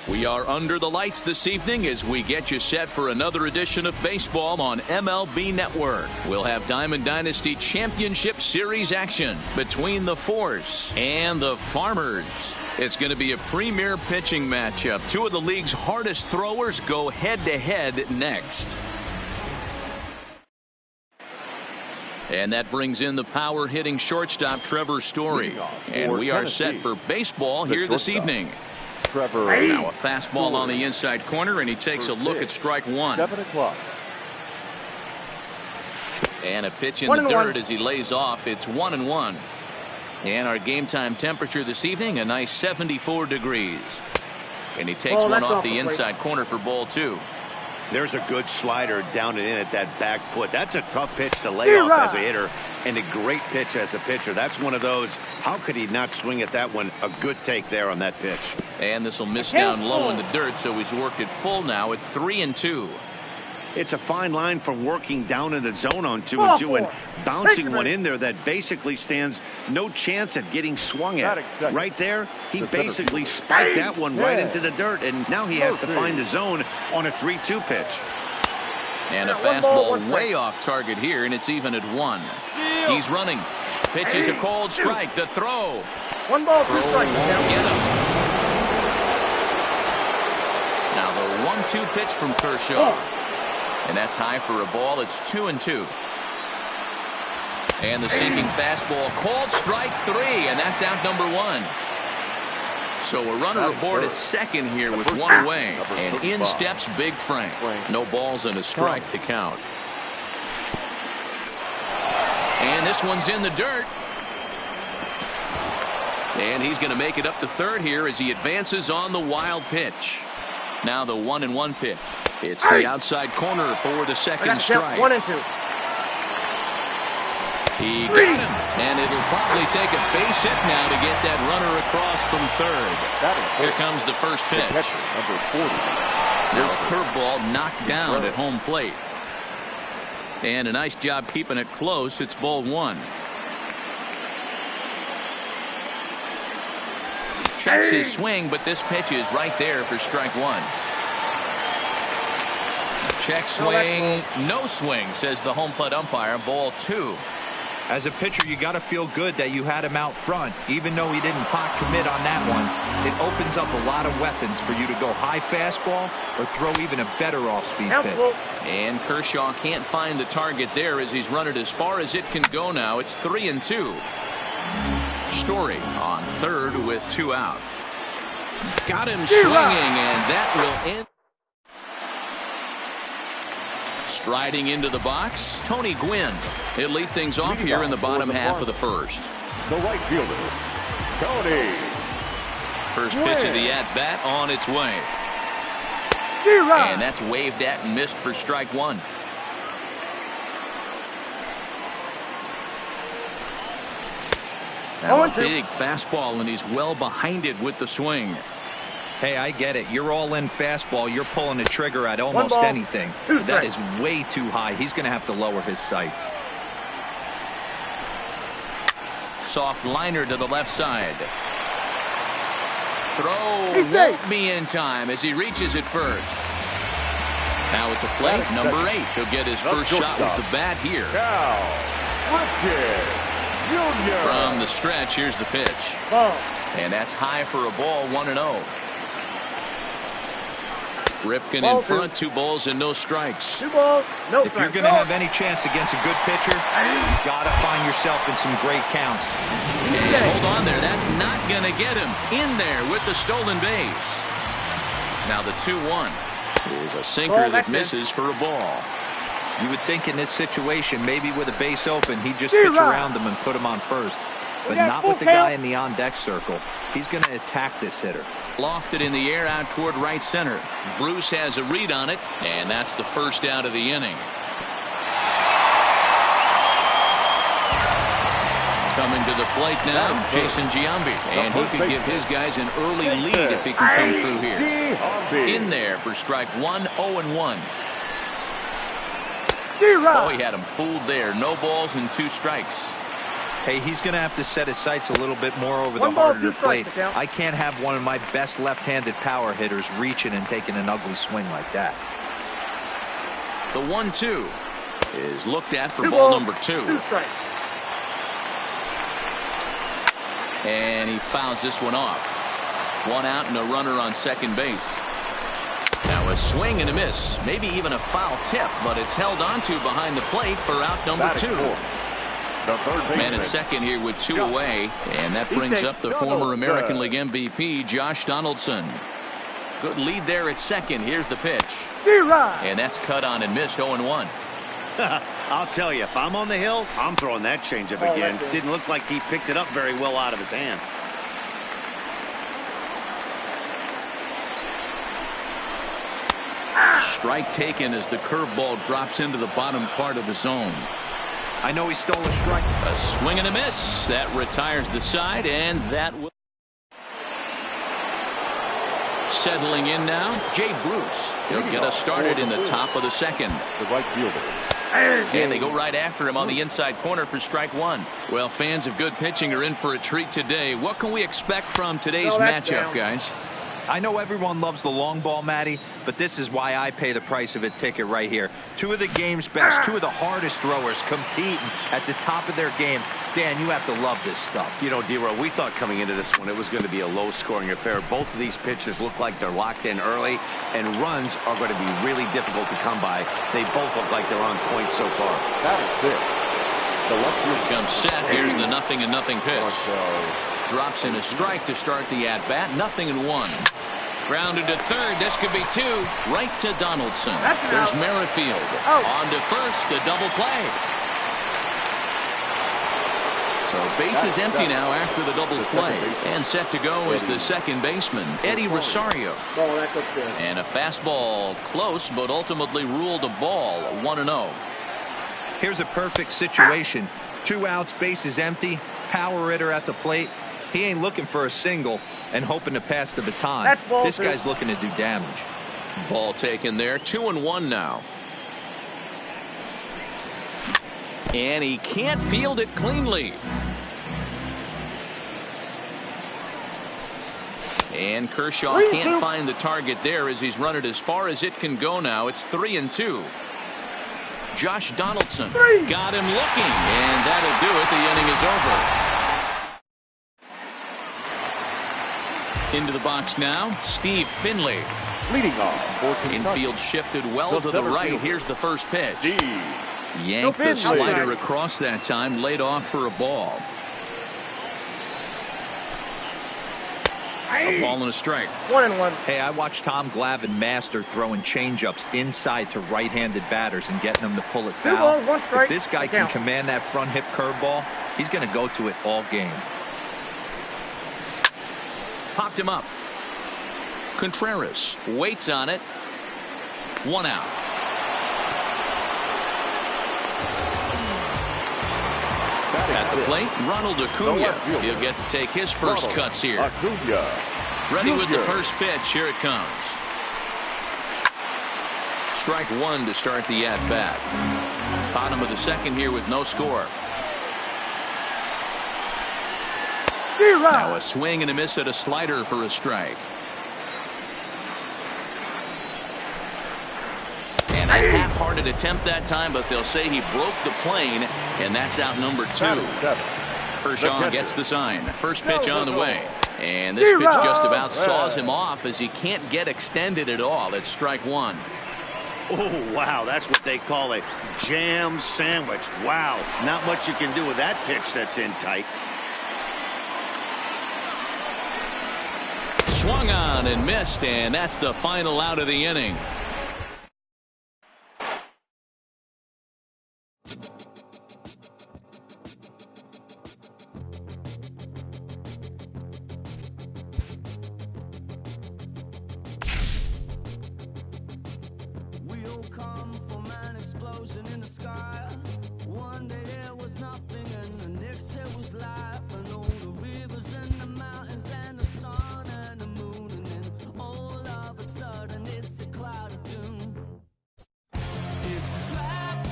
We are under the lights this evening as we get you set for another edition of baseball on MLB Network. We'll have Diamond Dynasty Championship Series action between the Force and the Farmers. It's going to be a premier pitching matchup. Two of the league's hardest throwers go head-to-head next. And that brings in the power-hitting shortstop Trevor Story. And we are set for baseball here this evening. Now a fastball on the inside corner, and he takes a look at strike one. 7 o'clock. And a pitch in the dirt as he lays off. It's 1-1. And our game time temperature this evening, a nice 74 degrees. And he takes one off the inside corner for ball two. There's a good slider down and in at that back foot. That's a tough pitch to lay off as a hitter, and a great pitch as a pitcher. That's one of those, how could he not swing at that one? A good take there on that pitch. And this will miss down low in the dirt, so he's worked it full now at 3-2. It's a fine line from working down in the zone on 2-2 and bouncing one in there that basically stands no chance at getting swung at. Right there, he basically spiked that one right into the dirt, and now he has to find the zone on a 3-2 pitch. And a fastball way off target here, and it's even at 1. He's running. Pitches a cold strike. The throw. 1 ball, 2 strikes. Get him. Now the 1-2 pitch from Kershaw. And that's high for a ball. It's 2-2. And the sinking fastball, cold strike 3, and that's out number 1. So a runner aboard at second here with 1 away. And in steps Big Frank. No balls and a strike to count. And this one's in the dirt. And he's going to make it up to third here as he advances on the wild pitch. Now the 1-1 pitch. It's the outside corner for the second strike. 1-2. He got him, and it'll probably take a base hit now to get that runner across from third. Here comes the first pitch. Number 40. Now a curveball knocked down at home plate. And a nice job keeping it close. It's ball 1. Checks his swing, but this pitch is right there for strike 1. Check swing, no swing, says the home plate umpire. Ball 2. As a pitcher, you got to feel good that you had him out front, even though he didn't pot commit on that one. It opens up a lot of weapons for you to go high fastball or throw even a better off-speed pitch. And Kershaw can't find the target there as he's run it as far as it can go now. It's 3-2. Story on third with 2 out. Got him swinging, and that will end. Striding into the box, Tony Gwynn. He'll lead things off here in the bottom half of the first. The right fielder, Tony. First pitch of the at-bat on its way. And that's waved at and missed for strike 1. Now a big fastball, and he's well behind it with the swing. Hey, I get it. You're all in fastball. You're pulling the trigger at almost anything. That is way too high. He's going to have to lower his sights. Soft liner to the left side. Throw won't be in time as he reaches it first. Now at the plate, number 8. He'll get his first shot with the bat here. From the stretch, here's the pitch. Ball. And that's high for a ball, 1-0. Ripken Ball in front, 2 balls and no strikes. 2 balls, no If you're strikes. going to have any chance against a good pitcher, you've got to find yourself in some great counts. And hold on there. That's not going to get him in there with the stolen base. Now the 2-1 is a sinker that misses for a ball. You would think in this situation, maybe with a base open, he'd just pitch around him and put him on first. But not with the guy in the on-deck circle. He's going to attack this hitter. Lofted in the air out toward right center. Bruce has a read on it, and that's the first out of the inning. Coming to the plate now, Jason Giambi. And he could give his guys an early lead if he can come through here. In there for strike 1, 0-1. Oh, he had him fooled there. No balls and 2 strikes. Hey, he's going to have to set his sights a little bit more over the harder plate. I can't have one of my best left-handed power hitters reaching and taking an ugly swing like that. The 1-2 is looked at for ball number 2. And he fouls this one off. 1 out and a runner on second base. Now a swing and a miss, maybe even a foul tip, but it's held onto behind the plate for out number 2. Man at second here with 2 away, and that brings up the former American League MVP, Josh Donaldson. Good lead there at second. Here's the pitch. And that's cut on and missed, 0-1. I'll tell you, if I'm on the hill, I'm throwing that changeup again. Didn't look like he picked it up very well out of his hand. Strike taken as the curveball drops into the bottom part of the zone. I know he stole a strike. A swing and a miss. That retires the side, and that will. Settling in now, Jay Bruce. He'll get us started in the top of the second. The right fielder. And they go right after him on the inside corner for strike 1. Well, fans of good pitching are in for a treat today. What can we expect from today's matchup, guys? I know everyone loves the long ball, Matty, but this is why I pay the price of a ticket right here. 2 of the game's best, 2 of the hardest throwers competing at the top of their game. Dan, you have to love this stuff. You know, D-Row, we thought coming into this one it was going to be a low-scoring affair. Both of these pitchers look like they're locked in early, and runs are going to be really difficult to come by. They both look like they're on point so far. That is it. The left fielder comes set. Here's the 0-0 pitch. Drops in a strike to start the at-bat. 0-1. Grounded to third. This could be 2. Right to Donaldson. There's Merrifield. On to first. The double play. So base is empty now after the double play. And set to go is the second baseman, Eddie Rosario. And a fastball close, but ultimately ruled a ball, 1-0. Here's a perfect situation. 2 outs, base is empty. Power hitter at the plate. He ain't looking for a single and hoping to pass the baton. This guy's looking to do damage. Ball taken there. 2-1 now. And he can't field it cleanly. And Kershaw can't find the target there as he's run it as far as it can go now. It's 3-2. Josh Donaldson got him looking, and that'll do it. The inning is over. Into the box now, Steve Finley. leading off for Kentucky. Infield shifted well to the right. Here's the first pitch. Yanked the slider across that time, laid off for a ball. A ball and a strike. 1-1. Hey, I watched Tom Glavine master throwing changeups inside to right-handed batters and getting them to pull it foul. If this guy can command that front hip curveball, he's going to go to it all game. Popped him up. Contreras waits on it. 1 out. At the plate, Ronald Acuna. He'll get to take his first cuts here. Ready with the first pitch. Here it comes. Strike one to start the at-bat. Bottom of the second here with no score. Now a swing and a miss at a slider for a strike. And a half-hearted attempt that time, but they'll say he broke the plane, and that's out number 2. Kershaw gets the sign. First pitch on the way. And this pitch just about saws him off as he can't get extended at all. It's strike 1. Oh, wow, that's what they call a jam sandwich. Wow, not much you can do with that pitch that's in tight. Swung on and missed, and that's the final out of the inning. We'll come from an explosion in the sky. One day there was nothing, and the next there was life. And all the rivers and the mountains and the sun and the moon, and then all of a sudden it's a cloud of doom. It's a trap,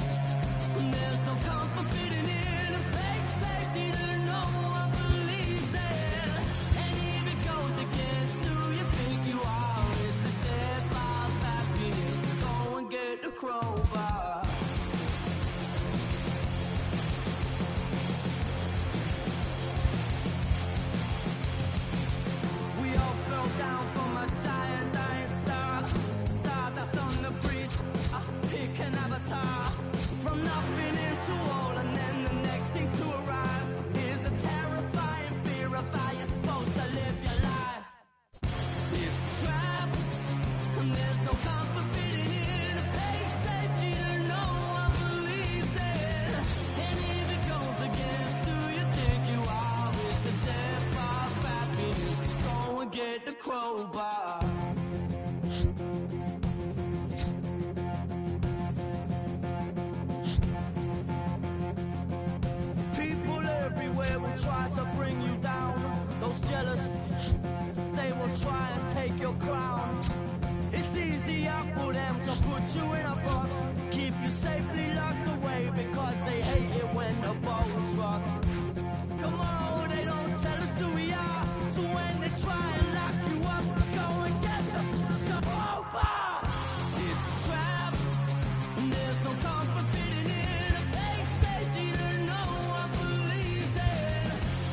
and there's no comfort fitting in a fake safety that no one believes in. And if it goes against who you think you are, it's the death of happiness. Go and get the crowbar. We all fell down from a giant dying star. Stardust on the breeze, pick an avatar. From nothing into all, and then the next thing to arrive is a terrifying fear of how you're supposed to live your life. It's a trap, and there's no comfort fitting in a fake safety that no one believes in. And if it goes against who you think you are, it's the death of happiness. Go and get the crowbar. People everywhere will try to bring you down. Those jealous, they will try and take your crown. It's easier for them to put you in a box, keep you safely locked away, because they hate it when the ball's rocked. Come on, they don't tell us who we are, so when they try and lock you up, go and get the crowbar. It's a trap, and there's no comfort fitting in a fake safety that no one believes in.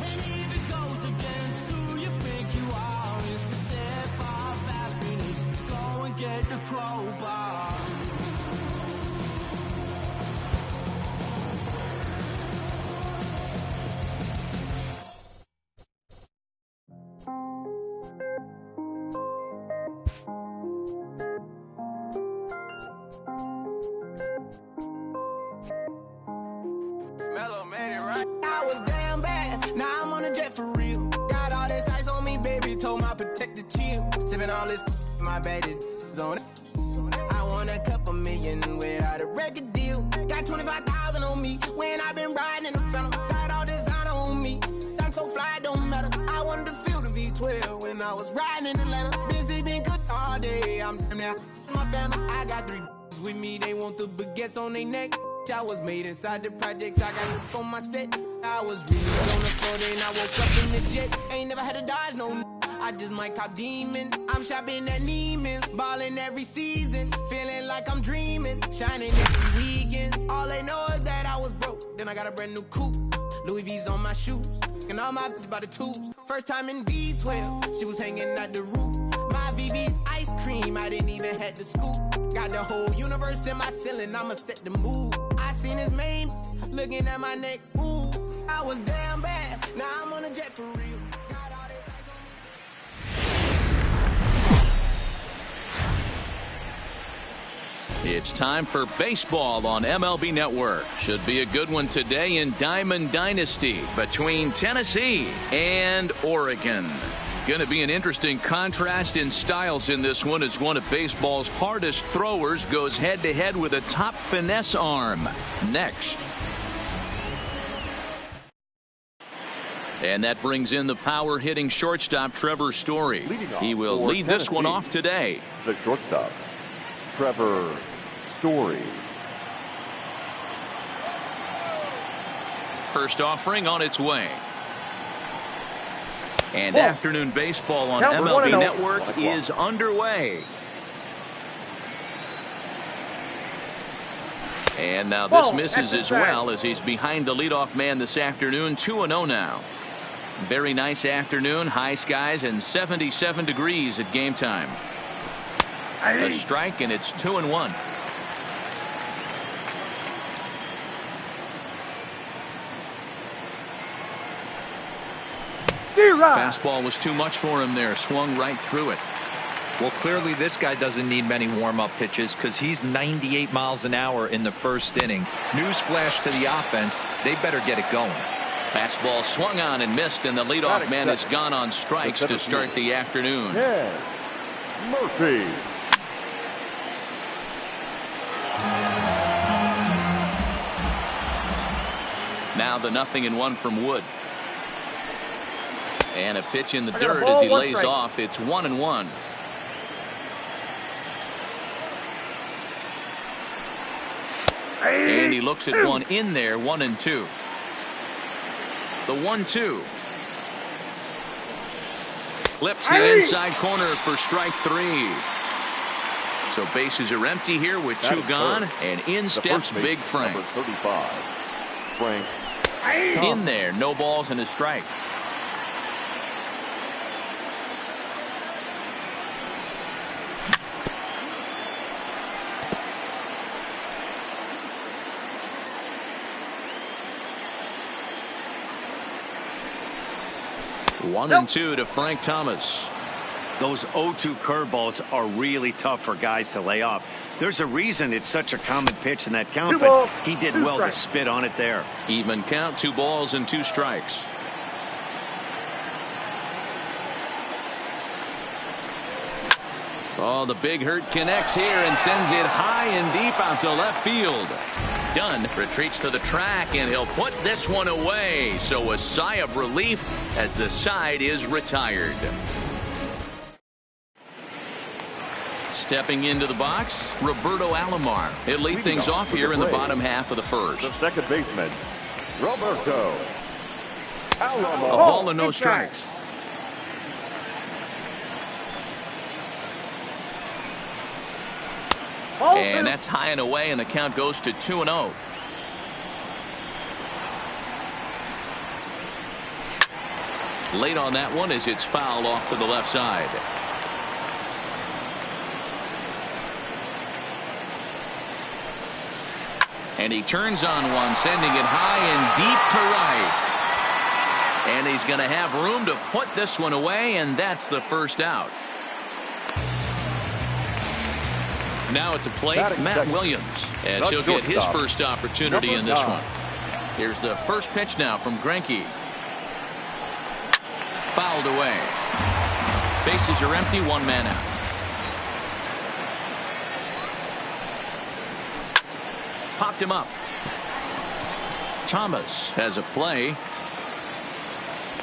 And if it goes against who you think you are, it's the death of happiness. Go and get the crowbar. Mellow made it right. I was damn bad, now I'm on a jet for real. Got all this ice on me, baby, told my protector chill. Sipping all this, my bad is on it. I want a couple million without a record deal. Got 25,000 on me when I've been riding in the phantom. Got all this honor on me, I'm so fly, it don't matter. I wanted to feel the V12 when I was riding in Atlanta. Busy been cooked all day, I'm damn now my family. I got 3 with me, they want the baguettes on their neck. I was made inside the projects, I got on my set. I was really on the floor, then I woke up in the jet. Ain't never had to dodge no I just might cop demon. I'm shopping at Neiman's, balling every season, feeling like I'm dreaming, shining every weekend. All they know is that I was broke, then I got a brand new coupe. Louis V's on my shoes, and all my by the tubes. First time in V12, she was hanging at the roof. My VV's ice cream, I didn't even have to scoop. Got the whole universe in my ceiling, I'ma set the mood. I seen his mane, looking at my neck, ooh. I was damn bad, now I'm on a jet for real. Got all this ice on me. It's time for baseball on MLB Network. Should be a good one today in Diamond Dynasty between Tennessee and Oregon. Going to be an interesting contrast in styles in this one as one of baseball's hardest throwers goes head-to-head with a top finesse arm. Next. And that brings in the power-hitting shortstop Trevor Story. He will lead this one off today. The shortstop, Trevor Story. First offering on its way. And afternoon baseball on MLB Network is underway. And now this misses as well, as he's behind the leadoff man this afternoon. 2-0 now. Very nice afternoon. High skies and 77 degrees at game time. A strike, and it's 2-1. Fastball was too much for him there. Swung right through it. Well, clearly this guy doesn't need many warm-up pitches, because he's 98 miles an hour in the first inning. Newsflash to the offense, they better get it going. Fastball swung on and missed, and the leadoff man has gone on strikes to start the afternoon. Yeah. Murphy. Now the 0-1 from Wood. And a pitch in the dirt as he lays off. It's 1-1. And he looks at one in there. 1-2. The 1-2. Flips the inside corner for strike 3. So bases are empty here with 2 gone, and in steps Big Frank. Number 35, Frank. In there, no balls and a strike. One and 2 to Frank Thomas. Those 0-2 curveballs are really tough for guys to lay off. There's a reason it's such a common pitch in that count, but he did well to spit on it there. Even count, 2 balls and 2 strikes. Oh, the big hurt connects here and sends it high and deep out to left field. Dunn retreats to the track, and he'll put this one away. So a sigh of relief as the side is retired. Stepping into the box, Roberto Alomar. He'll lead things off here in the bottom half of the first. The second baseman, Roberto Alomar. A ball and no strikes. And that's high and away, and the count goes to 2-0. Late on that one as it's fouled off to the left side. And he turns on one, sending it high and deep to right. And he's going to have room to put this one away, and that's the first out. Now at the plate, Matt Williams, as he'll get his first opportunity in this one. Here's the first pitch now from Greinke. Fouled away. Bases are empty, 1 man out. Popped him up. Thomas has a play,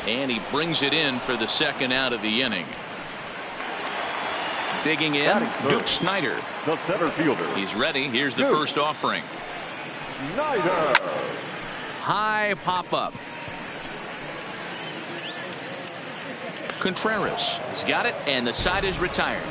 and he brings it in for the second out of the inning. Digging in, Duke Snyder. The center fielder. He's ready. Here's the first offering. Snyder. High pop up. Contreras has got it, and the side is retired.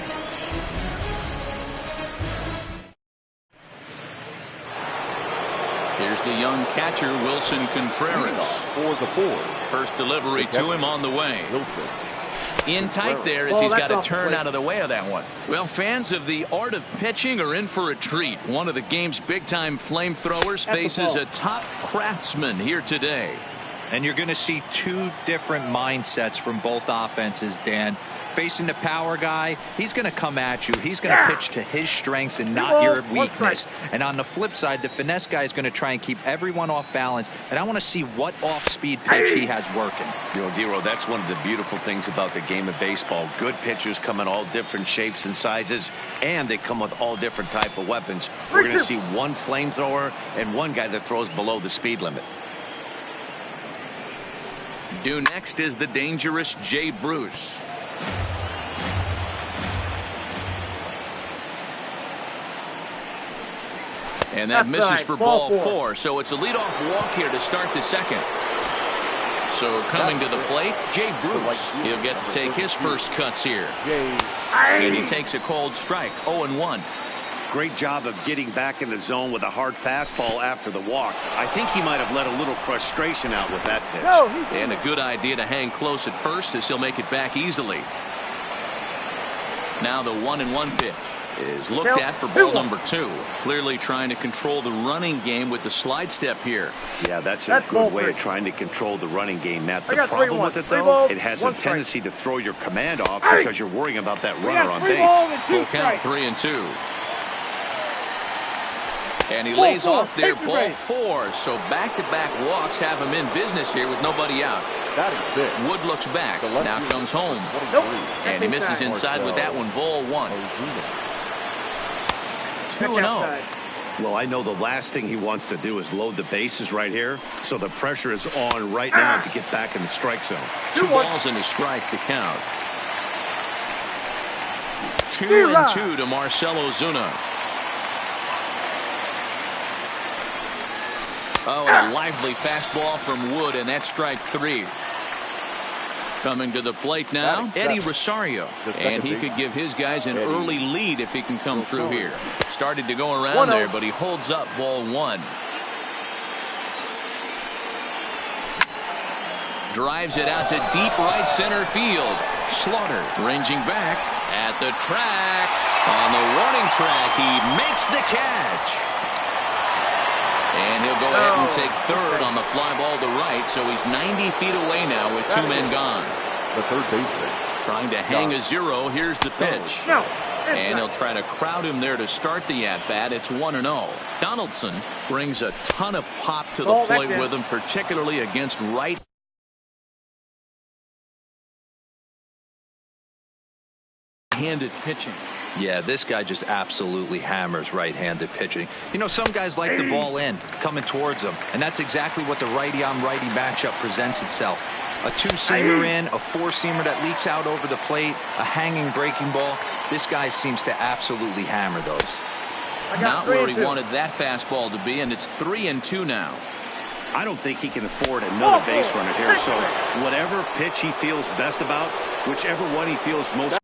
Here's the young catcher, Wilson Contreras. For the 4th. First delivery to him on the way. Wilson. In tight there as he's got to turn out of the way of that one. Well, fans of the art of pitching are in for a treat. One of the game's big-time flamethrowers faces a top craftsman here today. And you're going to see 2 different mindsets from both offenses, Dan. Facing the power guy, he's going to come at you. He's going to pitch to his strengths and not your weakness. And on the flip side, the finesse guy is going to try and keep everyone off balance. And I want to see what off-speed pitch he has working. You know, Dero, that's one of the beautiful things about the game of baseball. Good pitchers come in all different shapes and sizes, and they come with all different type of weapons. We're going to see one flamethrower and one guy that throws below the speed limit. Due next is the dangerous Jay Bruce. And that misses for ball 4. So it's a leadoff walk here to start the second. So coming to the plate, Jay Bruce. He'll get to take his first cuts here. And he takes a cold strike. 0-1. Great job of getting back in the zone with a hard fastball after the walk. I think he might have let a little frustration out with that pitch. And a good idea to hang close at first as he'll make it back easily. Now the 1-1 pitch is looked at for ball number 2. Clearly trying to control the running game with the slide step here. Yeah, that's a good way of trying to control the running game, Matt. The problem with it, though, it has a tendency to throw your command off because you're worrying about that runner on base. Full count, 3-2. And he lays off there, ball 4. So back-to-back walks have him in business here with nobody out. Wood looks back. Now comes home. And he misses inside with that one, ball 1. 2-0. Well, I know the last thing he wants to do is load the bases right here. So the pressure is on right now to get back in the strike zone. 2 balls and a strike to count. 2-2 to Marcell Ozuna. Oh, and a lively fastball from Wood, and that's strike 3. Coming to the plate now, Eddie Rosario. And he could give his guys an early lead if he can come through here. Started to go around there, but he holds up, ball 1. Drives it out to deep right center field. Slaughter ranging back at the track. On the warning track, he makes the catch. And he'll go ahead and take third on the fly ball to right, so he's 90 feet away now with 2 men gone. The third baseman. Trying to hang a 0. Here's the pitch. And he'll try to crowd him there to start the at-bat. It's 1-0. Donaldson brings a ton of pop to the plate with him, particularly against right-handed pitching. Yeah, this guy just absolutely hammers right-handed pitching. You know, some guys like the ball in, coming towards them, and that's exactly what the righty-on-righty matchup presents itself. A 2-seamer in, a 4-seamer that leaks out over the plate, a hanging breaking ball. This guy seems to absolutely hammer those. Not where he wanted that fastball to be, and it's 3-2 now. I don't think he can afford another base runner here, so whatever pitch he feels best about, whichever one he feels most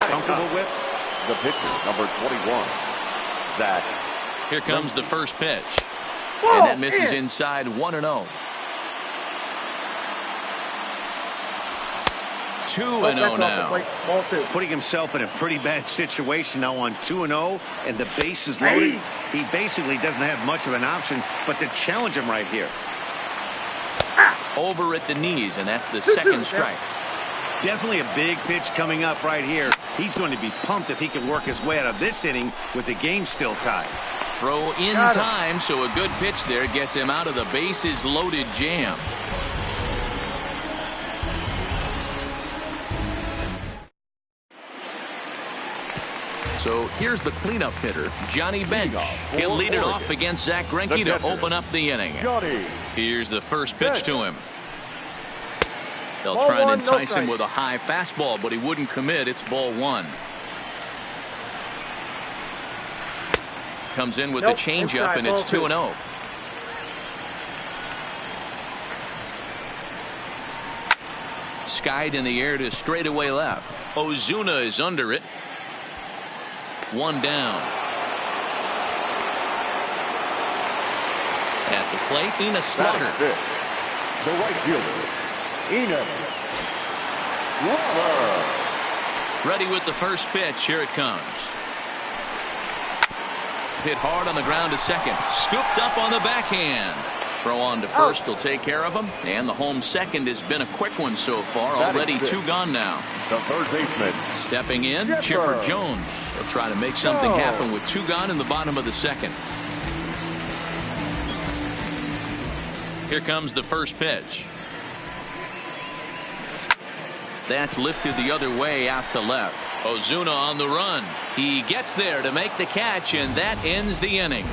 comfortable with. The pitcher, number 21, Zach. Here comes the first pitch. And that misses inside, 1-0. 2-0 now. Putting himself in a pretty bad situation now on 2-0, and the base is loaded. He basically doesn't have much of an option but to challenge him right here. Over at the knees, and that's the second strike. Definitely a big pitch coming up right here. He's going to be pumped if he can work his way out of this inning with the game still tied. Throw in time, so a good pitch there gets him out of the bases loaded jam. So here's the cleanup hitter, Johnny Bench. He'll lead it off against Zach Greinke to open up the inning. Here's the first pitch to him. They'll try and entice him with a high fastball, but he wouldn't commit. It's ball 1. Comes in with the changeup, and it's 2-0. Skied in the air to straightaway left. Ozuna is under it. 1 down. At the plate, Slaughter. The right fielder, Enos. Ready with the first pitch. Here it comes. Hit hard on the ground to second. Scooped up on the backhand. Throw on to first will take care of him. And the home second has been a quick one so far. Already 2 gone now. The third baseman. Stepping in, Chipper Jones. He'll try to make something happen with 2 gone in the bottom of the second. Here comes the first pitch. That's lifted the other way out to left. Ozuna on the run. He gets there to make the catch, and that ends the inning.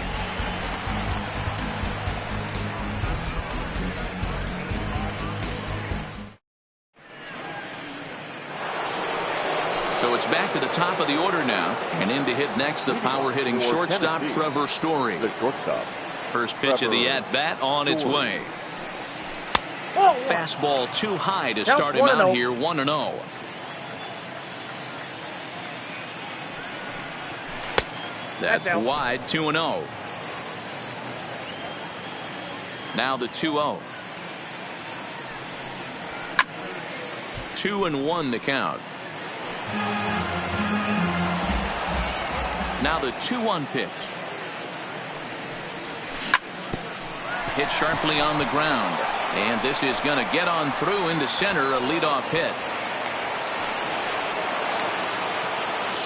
So it's back to the top of the order now, and in to hit next the power-hitting shortstop Trevor Story. The shortstop. First pitch of the at-bat on its way. Fastball too high to start him out here, 1-0. That's wide, 2-0. Now the 2-0. 2-1 the count. Now the 2-1 pitch. Hit sharply on the ground. And this is going to get on through into center, a leadoff hit.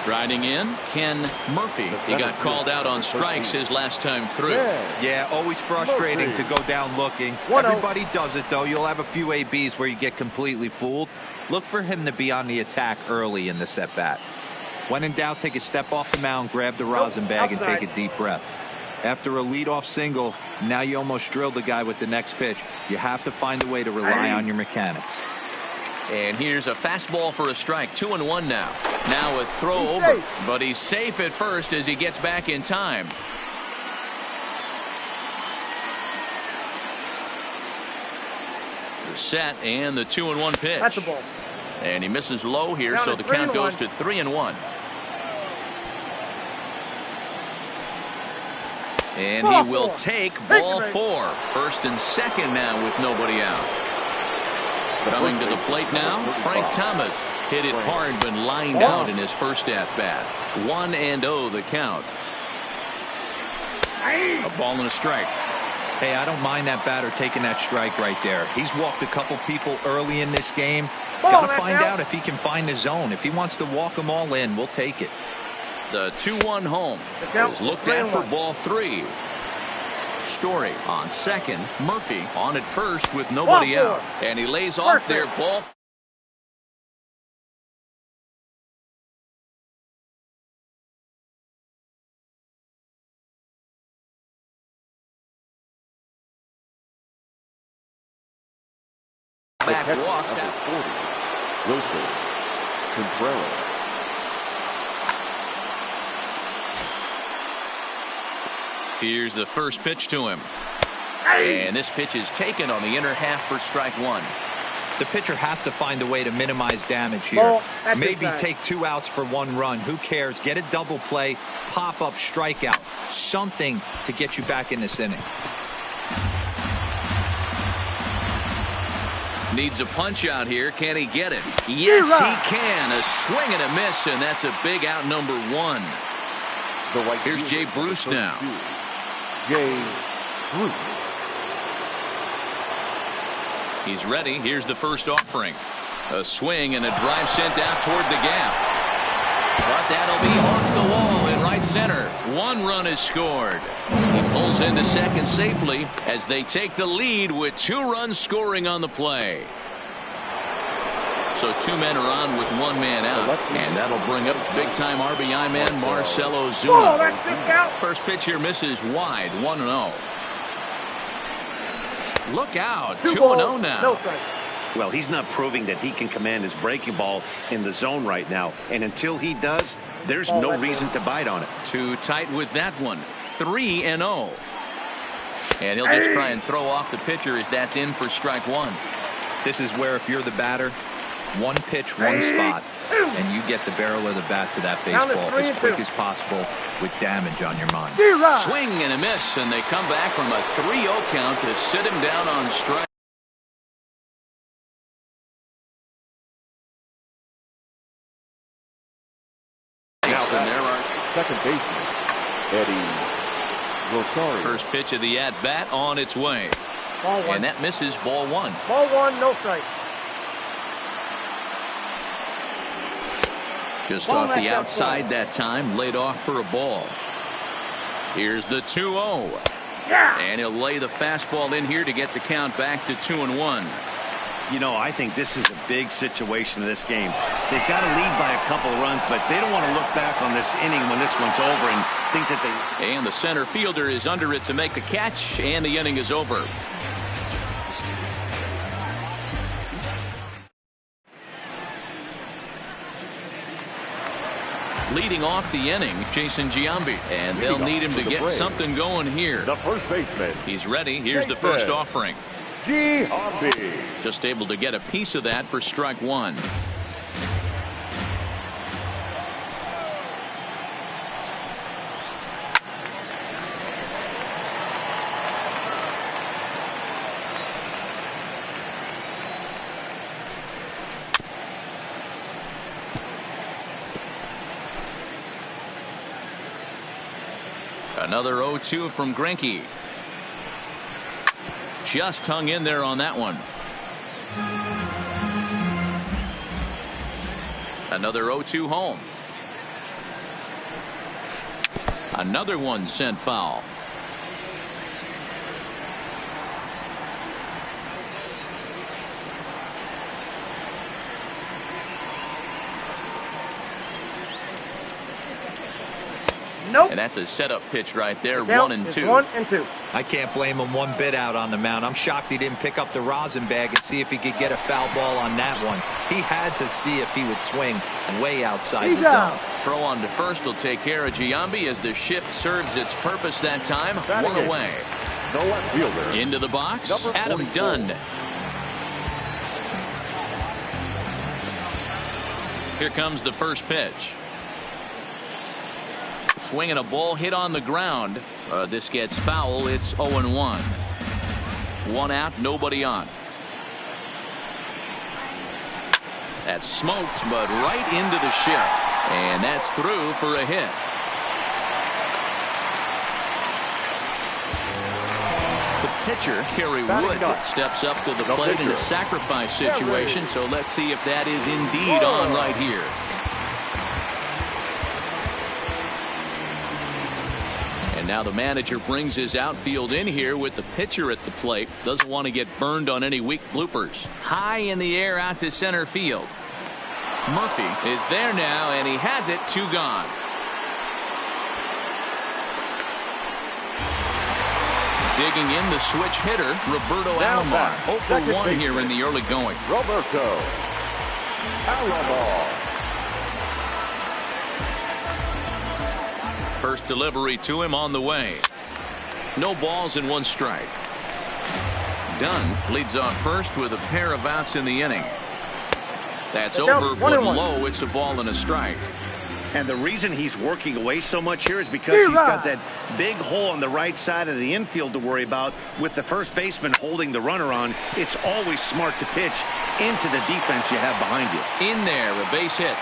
Striding in, Ken Murphy. He got called out on strikes his last time through. Yeah, always frustrating to go down looking. Everybody does it, though. You'll have a few ABs where you get completely fooled. Look for him to be on the attack early in this at-bat. When in doubt, take a step off the mound, grab the rosin bag, and take a deep breath. After a leadoff single, now you almost drilled the guy with the next pitch. You have to find a way to rely on your mechanics. And here's a fastball for a strike. 2-1 now. Now a throw over, but he's safe at first as he gets back in time. The set and the 2-1 pitch. That's the ball. And he misses low here, so the count goes to 3-1. And he will take ball 4. First and second now with nobody out. Coming to the plate now, Frank Thomas. Hit it hard but lined out in his first at-bat. 1-0 the count. A ball and a strike. Hey, I don't mind that batter taking that strike right there. He's walked a couple people early in this game. Got to find out if he can find the zone. If he wants to walk them all in, we'll take it. The 2-1 home is looked at for ball 3. Story on second. Murphy on at first with nobody out. And he lays off their ball. Back walks out. 40. Wilson Contreras. Here's the first pitch to him. And this pitch is taken on the inner half for strike 1. The pitcher has to find a way to minimize damage here. Maybe take 2 outs for 1 run. Who cares? Get a double play, pop up, strikeout. Something to get you back in this inning. Needs a punch out here. Can he get it? Yes, he can. A swing and a miss, and that's a big out, number 1. Here's Jay Bruce now. Jay Bruce. He's ready. Here's the first offering. A swing and a drive sent out toward the gap. But that'll be off the wall in right center. 1 run is scored. He pulls into second safely as they take the lead with 2 runs scoring on the play. So 2 men are on with 1 man out. And that'll bring up big-time RBI man Marcell Ozuna. First pitch here misses wide, 1-0. Look out, 2-0 now. Well, he's not proving that he can command his breaking ball in the zone right now. And until he does, there's no reason to bite on it. Too tight with that one. 3-0. And he'll just try and throw off the pitcher as that's in for strike 1. This is where if you're the batter, 1 pitch, 1 spot, and you get the barrel of the bat to that baseball as quick as possible with damage on your mind. Swing and a miss, and they come back from a 3-0 count to sit him down on strike. second baseman, Eddie Rosario. First pitch of the at-bat on its way. Ball one. And that misses, ball one. Ball one, no strike. Just off the outside that time, laid off for a ball. Here's the 2-0. Yeah. And he'll lay the fastball in here to get the count back to 2-1. You know, I think this is a big situation in this game. They've got to lead by a couple of runs, but they don't want to look back on this inning when this one's over and think that they... And the center fielder is under it to make the catch, and the inning is over. Leading off the inning, Jason Giambi, and they'll need him to get something going here. The first baseman. He's ready. Here's the first offering. Giambi. Just able to get a piece of that for strike one. Another 0-2 from Greinke. Just hung in there on that one. Another 0-2 home. Another one sent foul. Nope. And that's a setup pitch right there. Count 1-2. 1-2. I can't blame him one bit out on the mound. I'm shocked he didn't pick up the rosin bag and see if he could get a foul ball on that one. He had to see if he would swing way outside the zone. Throw on to first will take care of Giambi as the shift serves its purpose that time. One away. The left fielder. Into the box, Number Adam 44. Dunn. Here comes the first pitch. Swinging a ball hit on the ground. This gets foul. It's 0-1. One out, nobody on. That's smoked, but right into the shift. And that's through for a hit. The pitcher, Kerry Wood, steps up to the plate in a sacrifice situation. So let's see if that is indeed on right here. Now the manager brings his outfield in here with the pitcher at the plate. Doesn't want to get burned on any weak bloopers. High in the air out to center field. Murphy is there now, and he has it. 2 gone. Digging in the switch hitter, Roberto Alomar. 0 for 1 here in the early going. Roberto Alomar. First delivery to him on the way. No balls and 1 strike. Dunn leads off first with a pair of outs in the inning. That's over, but low. It's a ball and a strike. And the reason he's working away so much here is because he's got that big hole on the right side of the infield to worry about. With the first baseman holding the runner on, it's always smart to pitch into the defense you have behind you. In there, a base hit.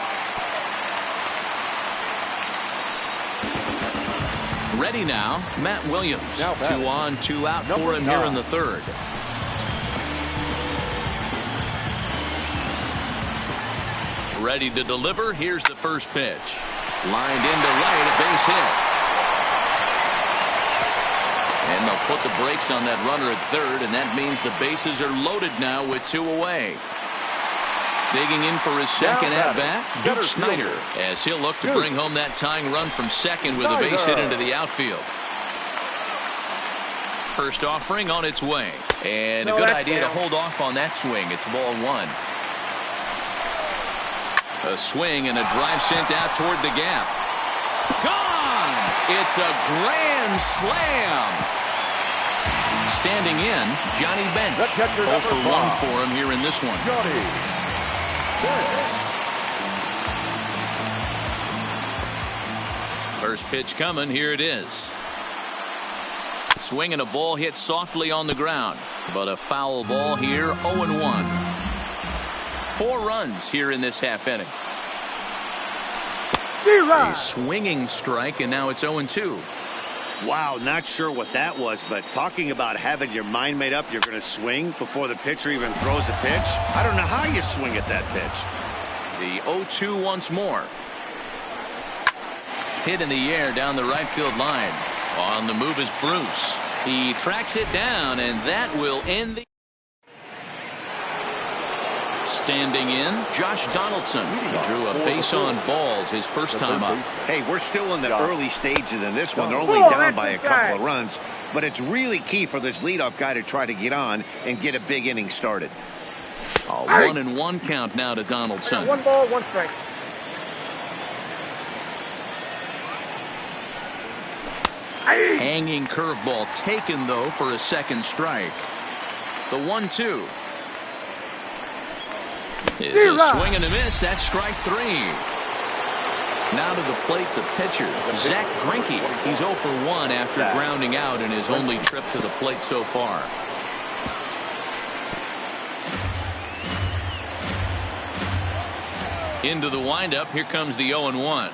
Ready now, Matt Williams. 2 on, 2 out for him here in the third. Ready to deliver. Here's the first pitch. Lined into right, a base hit. And they'll put the brakes on that runner at third, and that means the bases are loaded now with 2 away. Digging in for his second at-bat, Duke Snider, as he'll look to bring home that tying run from second with a base hit into the outfield. First offering on its way. And a good idea to hold off on that swing. It's ball 1. A swing and a drive sent out toward the gap. Gone! It's a grand slam! Standing in, Johnny Bench. 0 for 1 for him here in this one. First pitch coming. Here it is. Swinging a ball hit softly on the ground, but a foul ball here. 0-1. 4 runs here in this half inning. A swinging strike, and now it's 0-2. Wow, not sure what that was, but talking about having your mind made up you're going to swing before the pitcher even throws a pitch. I don't know how you swing at that pitch. The 0-2 once more. Hit in the air down the right field line. On the move is Bruce. He tracks it down, and that will end the... Standing in, Josh Donaldson. He drew a base on balls his first time up. Hey, we're still in the early stages in this one. They're only down by a couple of runs, but it's really key for this leadoff guy to try to get on and get a big inning started. A 1-1 count now to Donaldson. 1 ball, 1 strike. Hanging curveball taken, though, for a second strike. The 1-2. It's a swing and a miss. That's strike 3. Now to the plate, the pitcher, Zach Greinke. He's 0 for 1 after grounding out in his only trip to the plate so far. Into the windup. Here comes the 0-1.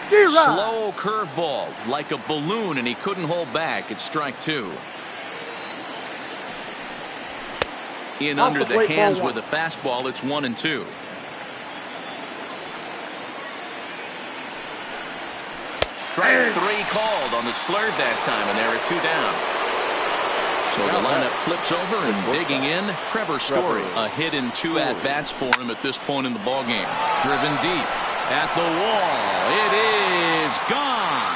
Slow curveball like a balloon, and he couldn't hold back. It's strike 2. In under the hands with a fastball. It's 1-2. Strike 3 called on the slurve that time, and there are 2 down. So the lineup flips over, and digging in, Trevor Story. A hit in 2 at-bats for him at this point in the ballgame. Driven deep at the wall. It is gone.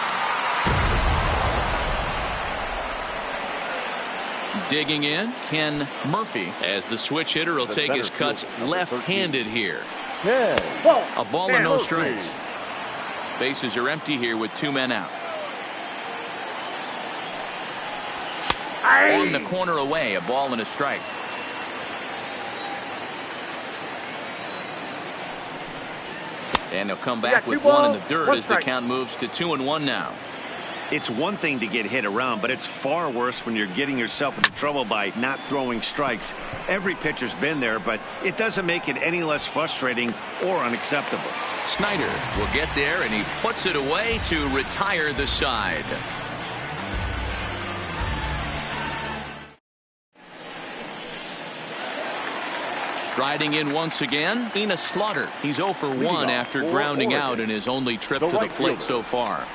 Digging in, Ken Murphy, as the switch hitter will take his cuts left-handed here. A ball and no strikes. Bases are empty here with 2 men out. On the corner away, a ball and a strike. And he'll come back with 1 in the dirt as the count moves to 2-1 now. It's one thing to get hit around, but it's far worse when you're getting yourself into trouble by not throwing strikes. Every pitcher's been there, but it doesn't make it any less frustrating or unacceptable. Snyder will get there, and he puts it away to retire the side. Striding in once again, Ina Slaughter. He's 0 for 1 after grounding out in his only trip to the plate so far.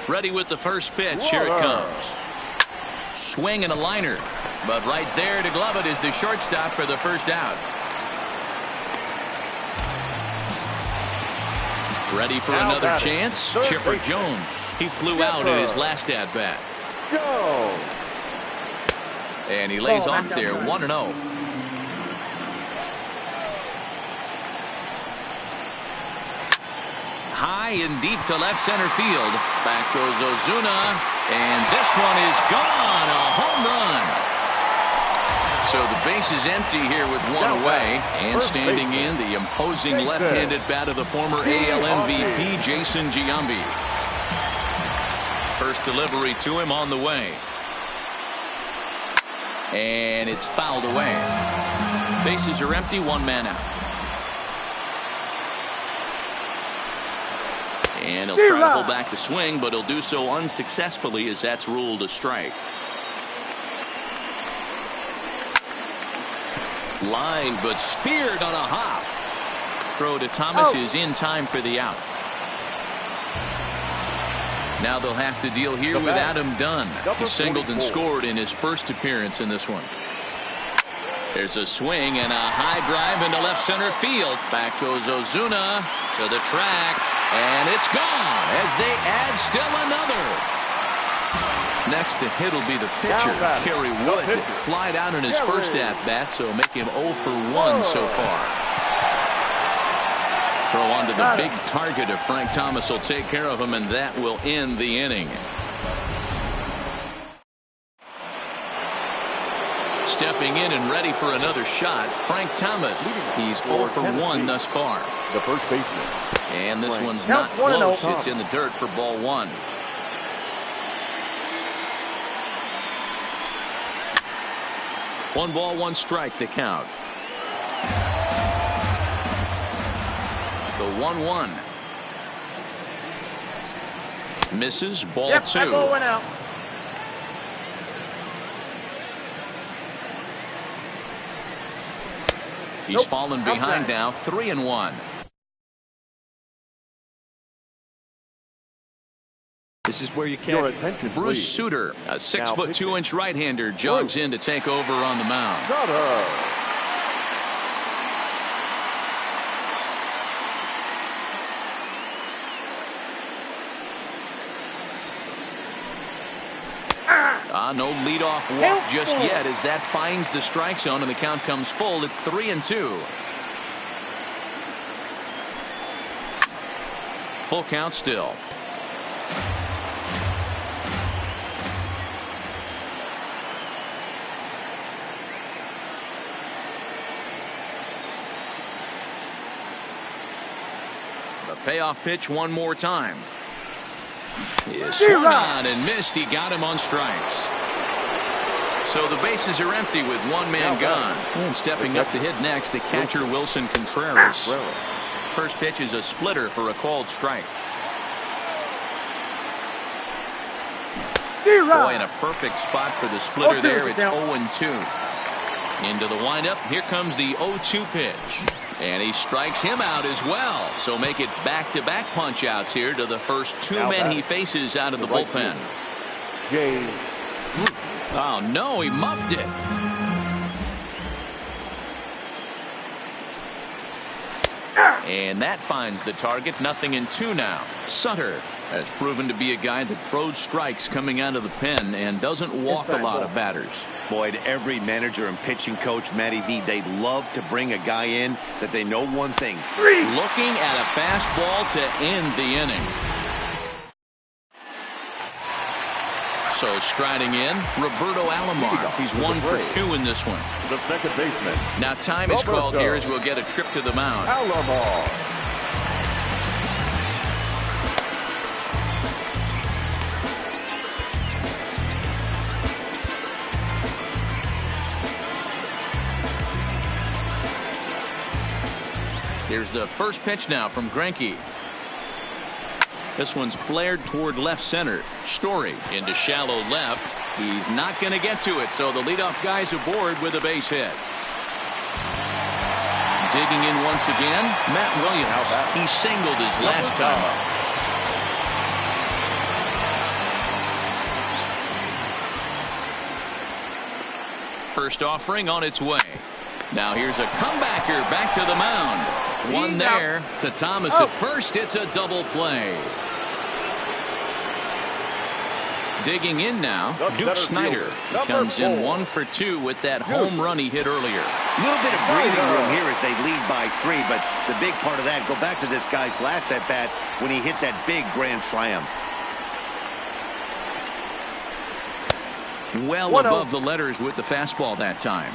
Ready with the first pitch. Here it comes. Swing and a liner. But right there to glove it is the shortstop for the first out. Ready for another chance. Chipper Jones. He flew out in his last at-bat. And he lays off there 1-0. High and deep to left center field. Back goes Ozuna, and this one is gone. A home run. So the base is empty here with 1 away, and standing in, the imposing left-handed bat of the former AL MVP, Jason Giambi. First delivery to him on the way. And it's fouled away. Bases are empty, 1 man out. And he'll try to pull back the swing, but he'll do so unsuccessfully as that's ruled a strike. Line, but speared on a hop. Throw to Thomas is in time for the out. Now they'll have to deal here with Adam Dunn. He singled and scored in his first appearance in this one. There's a swing and a high drive into left center field. Back goes Ozuna to the track, and it's gone as they add still another. Next to hit will be the pitcher, Kerry Wood. Flied out in his first at-bat, so make him 0 for 1 so far. Throw onto the big target of Frank Thomas will take care of him, and that will end the inning. Stepping in and ready for another shot, Frank Thomas. He's 0 for 1 thus far. The first baseman. And this one's not close. It's in the dirt for ball 1. One ball, 1 strike, the count. The 1-1. Misses, ball Yep, 2. that ball went out. He's fallen behind now, 3-1. This is where you catch Your attention, Bruce please. Sutter, a 6'2" right-hander, Bruce. jogs in to take over on the mound. Sutter. No leadoff walk just yet as that finds the strike zone and the count comes full at 3-2. Full count still. The payoff pitch one more time. He is swung on and missed. He got him on strikes. So the bases are empty with one man gone. And stepping up to hit next, the catcher Wilson Contreras. First pitch is a splitter for a called strike. Boy, in a perfect spot for the splitter there. It's 0-2. Into the windup. Here comes the 0-2 pitch. And he strikes him out as well. So make it back-to-back punch-outs here to the first two men he faces out of the bullpen. Oh, no, he muffed it. And that finds the target. 0-2 now. Sutter has proven to be a guy that throws strikes coming out of the pen and doesn't walk a lot of batters. Boyd, every manager and pitching coach, Matty V, they'd love to bring a guy in that they know one thing. Looking at a fastball to end the inning. So striding in, Roberto Alomar. He's 1 for 2 in this one. The second baseman. Now time is called here as we'll get a trip to the mound. Alomar. Here's the first pitch now from Greinke. This one's flared toward left center. Story into shallow left. He's not going to get to it, so the leadoff guy's aboard with a base hit. Digging in once again, Matt Williams. He singled his last time up. First offering on its way. Now here's a comebacker back to the mound. One there to Thomas at first. It's a double play. Digging in now, Duke Snyder comes in 1 for 2 with that home run he hit earlier. A little bit of breathing room here as they lead by 3, but the big part of that, go back to this guy's last at bat when he hit that big grand slam. Well above the letters with the fastball that time.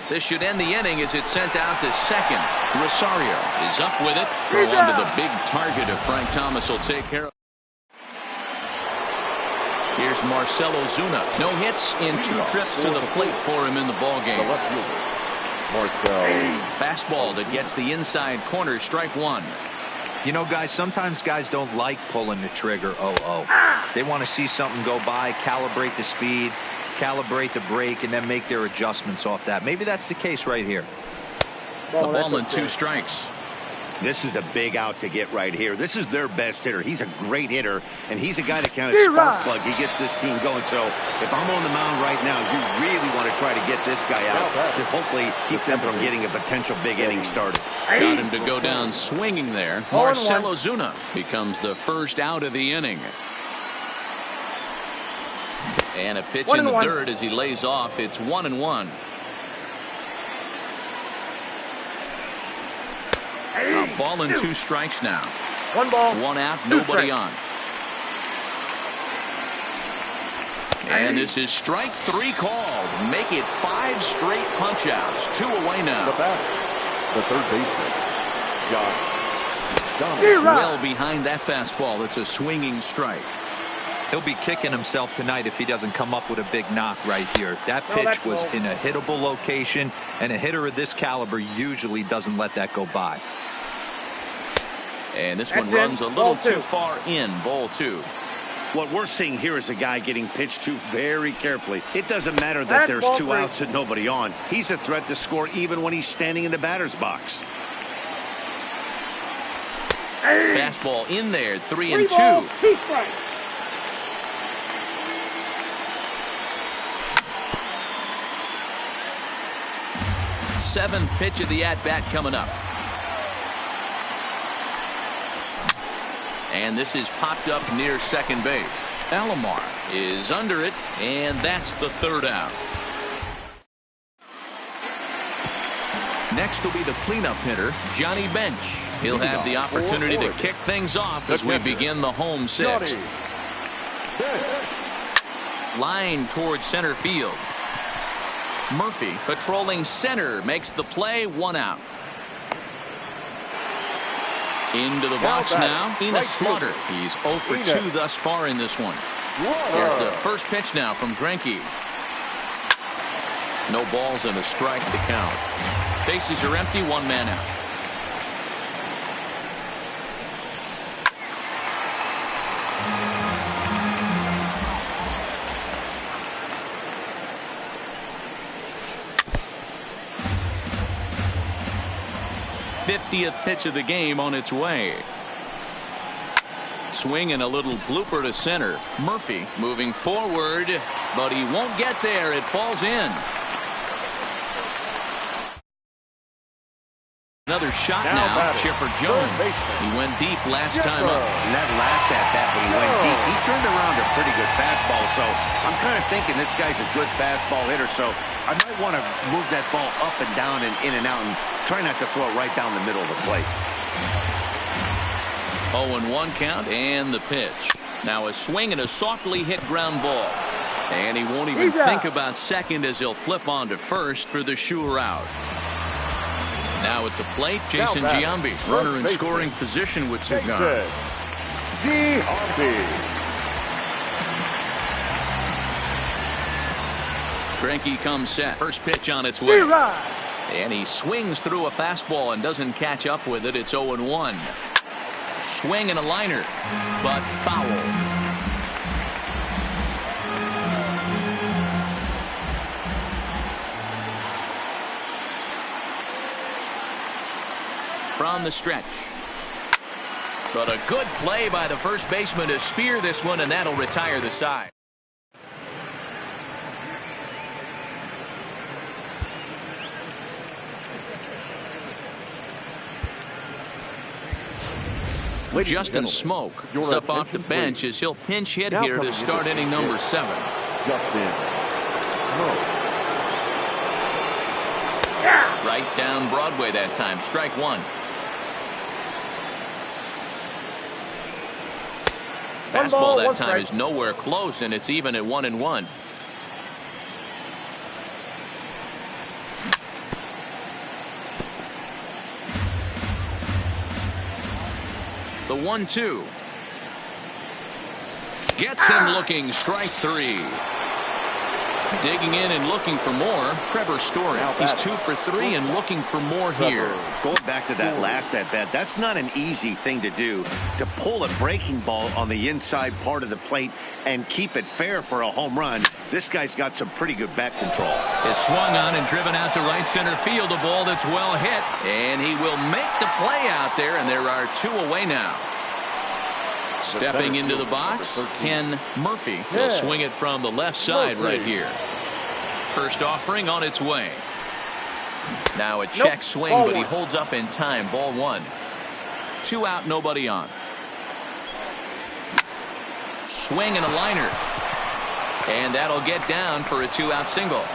This should end the inning as it's sent out to second. Rosario is up with it. Throw onto the big target of Frank Thomas will take care of. Here's Marcell Ozuna. No hits in 2 trips to the plate for him in the ballgame. Fastball that gets the inside corner. Strike 1. You know, guys, sometimes guys don't like pulling the trigger 0-0. They want to see something go by, calibrate the speed, calibrate the break, and then make their adjustments off that. Maybe that's the case right here. The ball and 2 strikes. This is a big out to get right here. This is their best hitter. He's a great hitter, and he's a guy that kind of spark plug. He gets this team going. So if I'm on the mound right now, you really want to try to get this guy out to hopefully keep them from getting a potential big inning started. Got him to go down swinging there. Marcell Ozuna becomes the first out of the inning. And a pitch in the dirt as he lays off. It's 1-1. A ball and 2 strikes now. 1 ball. 1 out, nobody on. And this is strike 3 called. Make it 5 straight punch outs. 2 away now. The third baseman, John. Well behind that fastball. It's a swinging strike. He'll be kicking himself tonight if he doesn't come up with a big knock right here. That pitch was in a hittable location, and a hitter of this caliber usually doesn't let that go by. And this one runs a little too far in. Ball 2. What we're seeing here is a guy getting pitched to very carefully. It doesn't matter that there's 2 outs and nobody on. He's a threat to score even when he's standing in the batter's box. Fastball in there, 3-2. 7th pitch of the at-bat coming up. And this is popped up near second base. Alomar is under it, and that's the 3rd out. Next will be the cleanup hitter, Johnny Bench. He'll have the opportunity to kick things off as we begin the home 6th. Line towards center field. Murphy patrolling center makes the play, 1 out. Into the box now, Enos Slaughter. He's 0 for 2 thus far in this one. Here's the first pitch now from Greinke. No balls and a strike to count. Bases are empty, 1 man out. th pitch of the game on its way. Swing and a little blooper to center. Murphy moving forward, but he won't get there. It falls in. Another shot now. Chipper Jones. He went deep last time up. And that last at bat when he went deep, he turned around a pretty good fastball. So I'm kind of thinking this guy's a good fastball hitter. So I might want to move that ball up and down and in and out and try not to throw it right down the middle of the plate. 0-1 count and the pitch. Now a swing and a softly hit ground ball. And he won't even think about second as he'll flip on to first for the sure out. Now at the plate, Jason Giambi, runner in scoring position with Cigar. Greinke comes set. First pitch on its way. And he swings through a fastball and doesn't catch up with it. It's 0-1. Swing and a liner, but foul. From the stretch. But a good play by the first baseman to spear this one, and that'll retire the side. Justin Smoke is up off the bench as he'll pinch hit here to start inning number 7. Justin Smoke. Right down Broadway that time. Strike 1. Fastball that time is nowhere close, and it's even at 1-1. The 1-2. Gets him looking. Strike 3. Digging in and looking for more, Trevor Story. He's 2 for 3 and looking for more here. Going back to that last at bat, that's not an easy thing to do, to pull a breaking ball on the inside part of the plate and keep it fair for a home run. This guy's got some pretty good bat control. Is swung on and driven out to right center field. A ball that's well hit, and he will make the play out there, and there are 2 away now. Stepping into the box, Ken Murphy will swing it from the left side right here. First offering on its way. Now a check swing, but he holds up in time. Ball 1. 2 out, nobody on. Swing and a liner. And that'll get down for a 2-out single.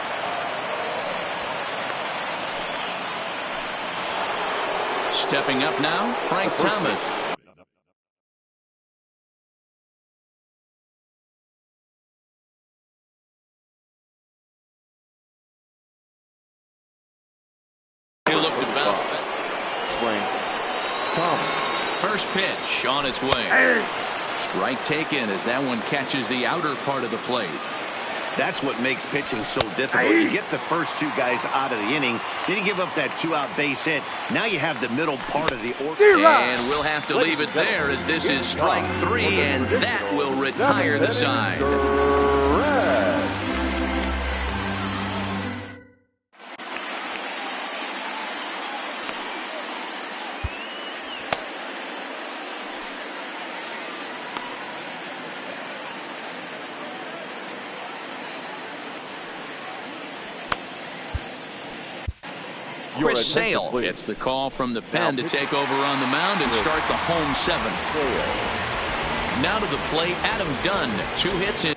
Stepping up now, Frank Thomas. He'll look to bounce back. Frank Thomas. First pitch on its way. Strike taken as that one catches the outer part of the plate. That's what makes pitching so difficult. You get the first two guys out of the inning, then you give up that 2-out base hit. Now you have the middle part of the order. And we'll have to leave it there as this is strike 3, and that will retire the side. Chris Sale gets the call from the pen to take over on the mound and start the home 7th. Now to the plate, Adam Dunn. 2 hits in.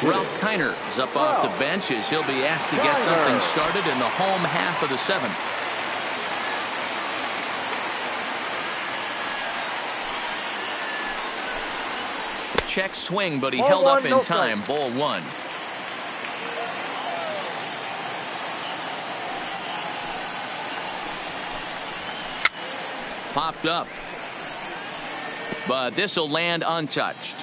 Ralph Kiner is up off the bench as he'll be asked to get something started in the home half of the 7th. Check swing, but he held up in time. Ball 1. Popped up, but this will land untouched.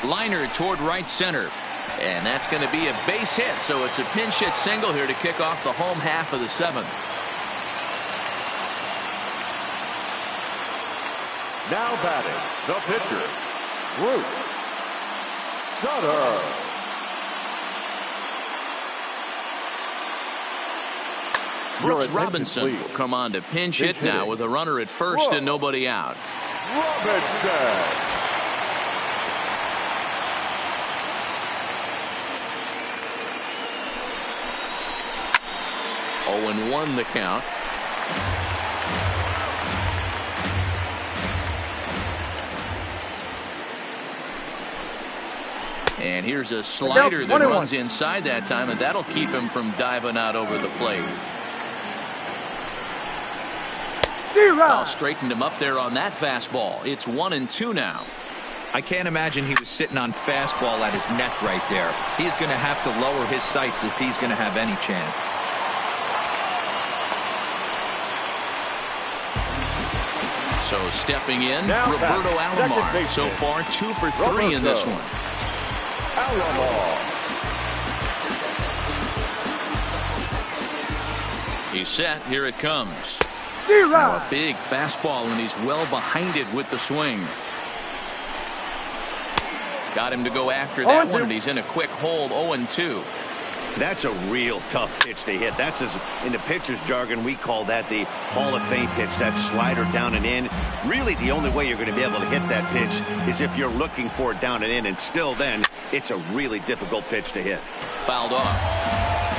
Liner toward right center, and that's going to be a base hit, so it's a pinch hit single here to kick off the home half of the 7th. Now batting, the pitcher, Bruce Sutter. Brooks Robinson will come on to pinch hit now with a runner at first and nobody out. Robinson. And 1 the count. And here's a slider that runs inside that time, and that'll keep him from diving out over the plate. Ball straightened him up there on that fastball. It's 1-2 now. I can't imagine he was sitting on fastball at his neck right there. He's going to have to lower his sights if he's going to have any chance. So stepping in, Roberto Alomar. So far 2 for 3 in this one. Alomar. He's set. Here it comes. Now a big fastball, and he's well behind it with the swing. Got him to go after that one, and he's in a quick hold. 0-2. That's a real tough pitch to hit. That's, as in the pitcher's jargon, we call that the Hall of Fame pitch. That slider down and in. Really, the only way you're going to be able to hit that pitch is if you're looking for it down and in, and still then, it's a really difficult pitch to hit. Fouled off.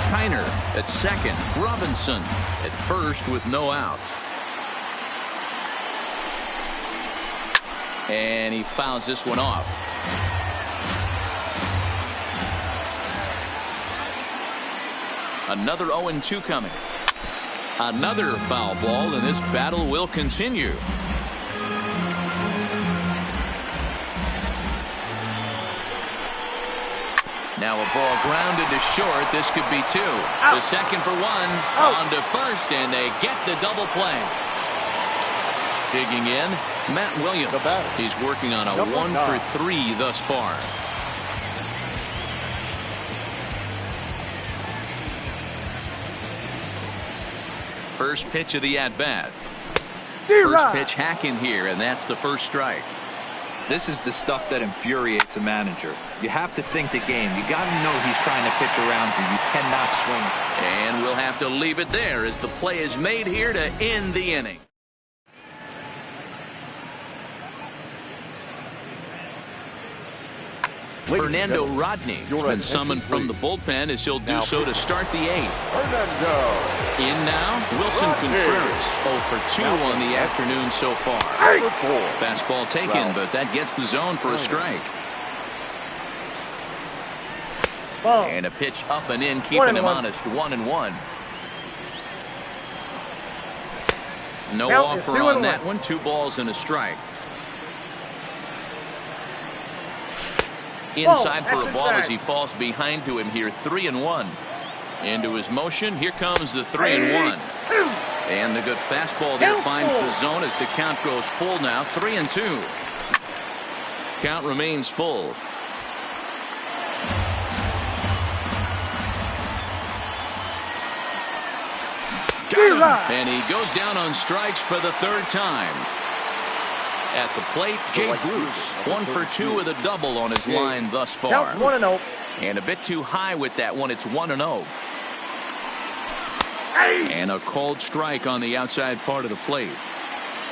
Kiner at second. Robinson at first with no outs. And he fouls this one off. Another 0-2 coming. Another foul ball, and this battle will continue. Now a ball grounded to short. This could be 2. The second for 1. On to first, and they get the double play. Digging in, Matt Williams. He's working on a 1 for 3 thus far. First pitch of the at-bat. First pitch hacking here, and that's the first strike. This is the stuff that infuriates a manager. You have to think the game. You got to know he's trying to pitch around you. You cannot swing. And we'll have to leave it there as the play is made here to end the inning. Fernando Rodney has been summoned from the bullpen as he'll do so to start the 8th. In now, Wilson Contreras, 0 for 2 on the afternoon so far. Fastball taken, but that gets the zone for a strike. And a pitch up and in, keeping him honest. 1-1. No Count offer is 2 on and that 1. 1. 2 balls and a strike. Inside for a ball as he falls behind to him here. 3 and 1. Into his motion. Here comes the 3 and 1. And the good fastball there finds the zone as the count goes full now. 3 and 2. Count remains full. Got him. And he goes down on strikes for the 3rd time. At the plate, Jay Bruce, 1 for 2 with a double on his line thus far. Count 1-0. And a bit too high with that one. It's 1-0. And a cold strike on the outside part of the plate.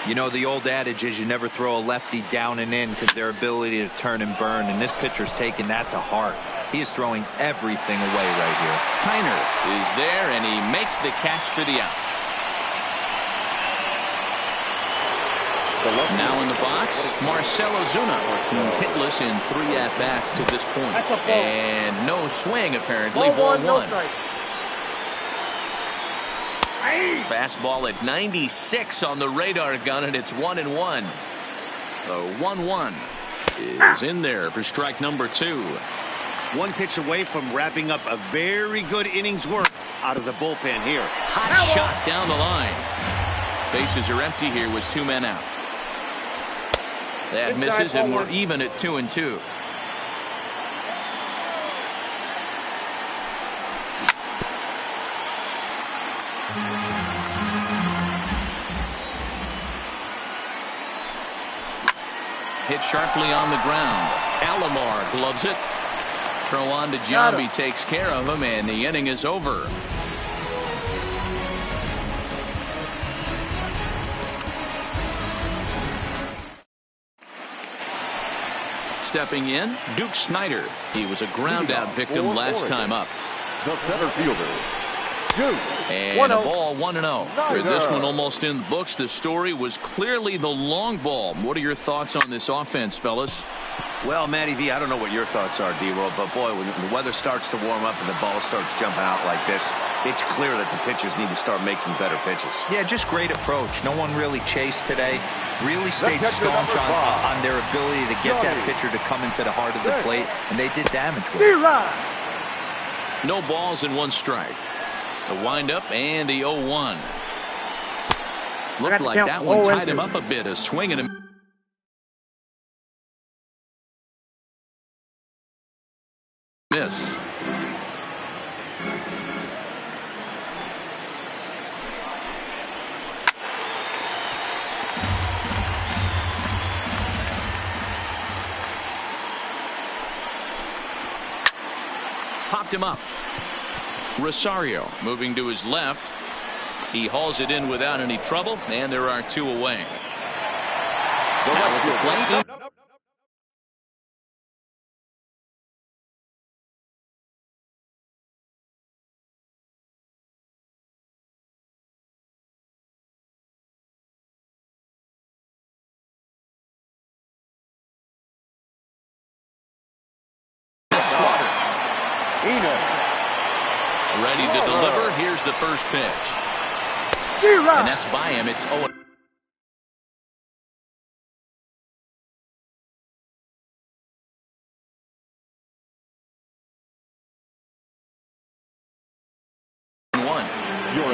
You know, the old adage is you never throw a lefty down and in because their ability to turn and burn, and this pitcher's taking that to heart. He is throwing everything away right here. Kiner is there, and he makes the catch for the out. Now in the box, Marcell Ozuna. He's hitless in 3 at-bats to this point. And no swing, apparently. Ball 1. No strike. Fastball at 96 on the radar gun, and it's 1-1. The 1-1 is in there for strike number 2. 1 pitch away from wrapping up a very good innings work out of the bullpen here. Hot shot down the line. Bases are empty here with 2 men out. That misses, and we're even at 2 and 2. Hit sharply on the ground. Alomar gloves it. Throw on to Giambi, takes care of him, and the inning is over. Stepping in, Duke Snider. He was a ground-out victim last time up. The center fielder, Duke. And a ball 1-0. For this one almost in the books, the story was clearly the long ball. What are your thoughts on this offense, fellas? Well, Matty V, I don't know what your thoughts are, D-Roll, but boy, when the weather starts to warm up and the ball starts jumping out like this, it's clear that the pitchers need to start making better pitches. Yeah, just great approach. No one really chased today. Really stayed staunch on their ability to get that pitcher to come into the heart of the plate, and they did damage with it. No balls and 1 strike. The windup and the 0-1. Looked like that one tied him up a bit. A swing and a miss. Popped him up. Rosario moving to his left. He hauls it in without any trouble, and there are 2 away. Now at the plate. Ready to deliver. Here's the first pitch. And that's by him. It's 0.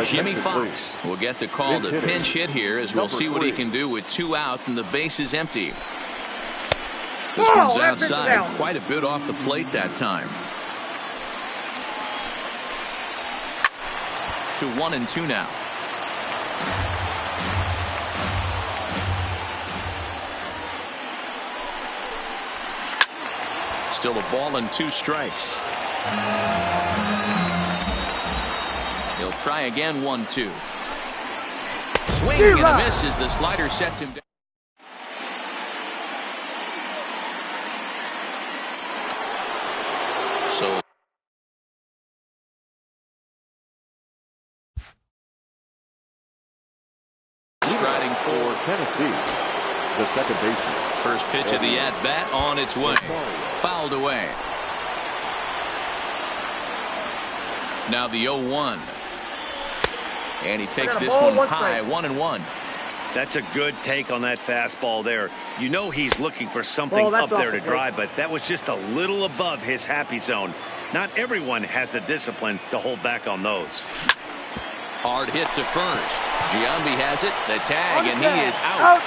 Jimmy Fox will get the call to pinch hit here, as we'll see what he can do with 2 out and the base is empty. This one's outside, quite a bit off the plate that time. To 1 and 2 now. Still a ball and 2 strikes. He'll try again. 1-2. Swing and a miss as the slider sets him down. So striding for Tennessee, the second baseman. First pitch of the at-bat on its way. Fouled away. Now the 0-1. And he takes this one high. 1-1. That's a good take on that fastball there. You know he's looking for something up there to drive, but that was just a little above his happy zone. Not everyone has the discipline to hold back on those. Hard hit to first. Giambi has it, the tag, and he is out.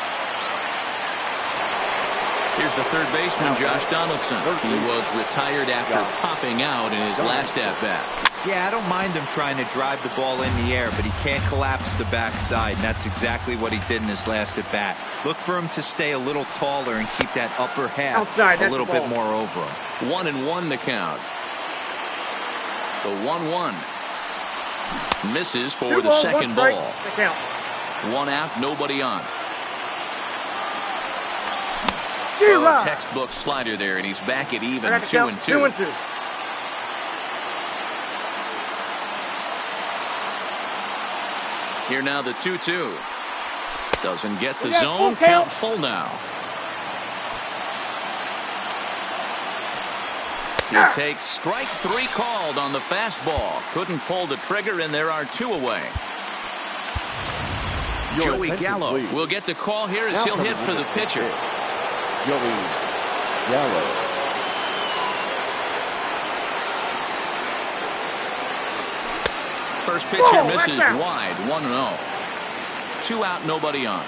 Here's the third baseman, Josh Donaldson. He was retired after popping out in his last at-bat. Yeah, I don't mind him trying to drive the ball in the air, but he can't collapse the backside, and that's exactly what he did in his last at-bat. Look for him to stay a little taller and keep that upper half a little bit more over him. 1-1 the count. The 1-1. Misses for the second ball. One out, nobody on. Oh, textbook slider there, and he's back at even 2-2. Here now the 2-2. Doesn't get the zone. Count full now. He'll take strike 3 called on the fastball. Couldn't pull the trigger, and there are 2 away. Joey Gallo will get the call here as he'll hit for the pitcher. Joey Gallo. First pitch here misses wide. 1-0. 2 out, nobody on.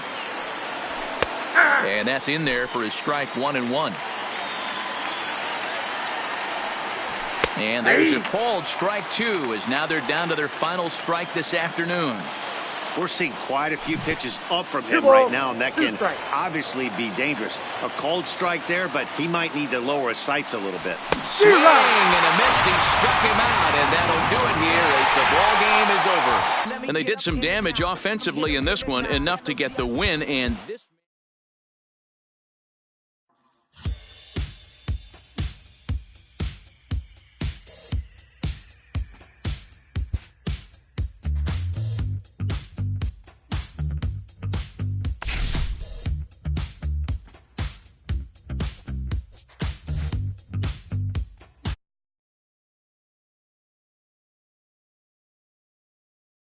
And that's in there for his strike 1-1. And there's a called strike 2, as now they're down to their final strike this afternoon. We're seeing quite a few pitches up from him right now, and that can obviously be dangerous. A cold strike there, but he might need to lower his sights a little bit. Swing and a miss. He struck him out, and that'll do it here as the ball game is over. And they did some damage offensively in this one, enough to get the win. And this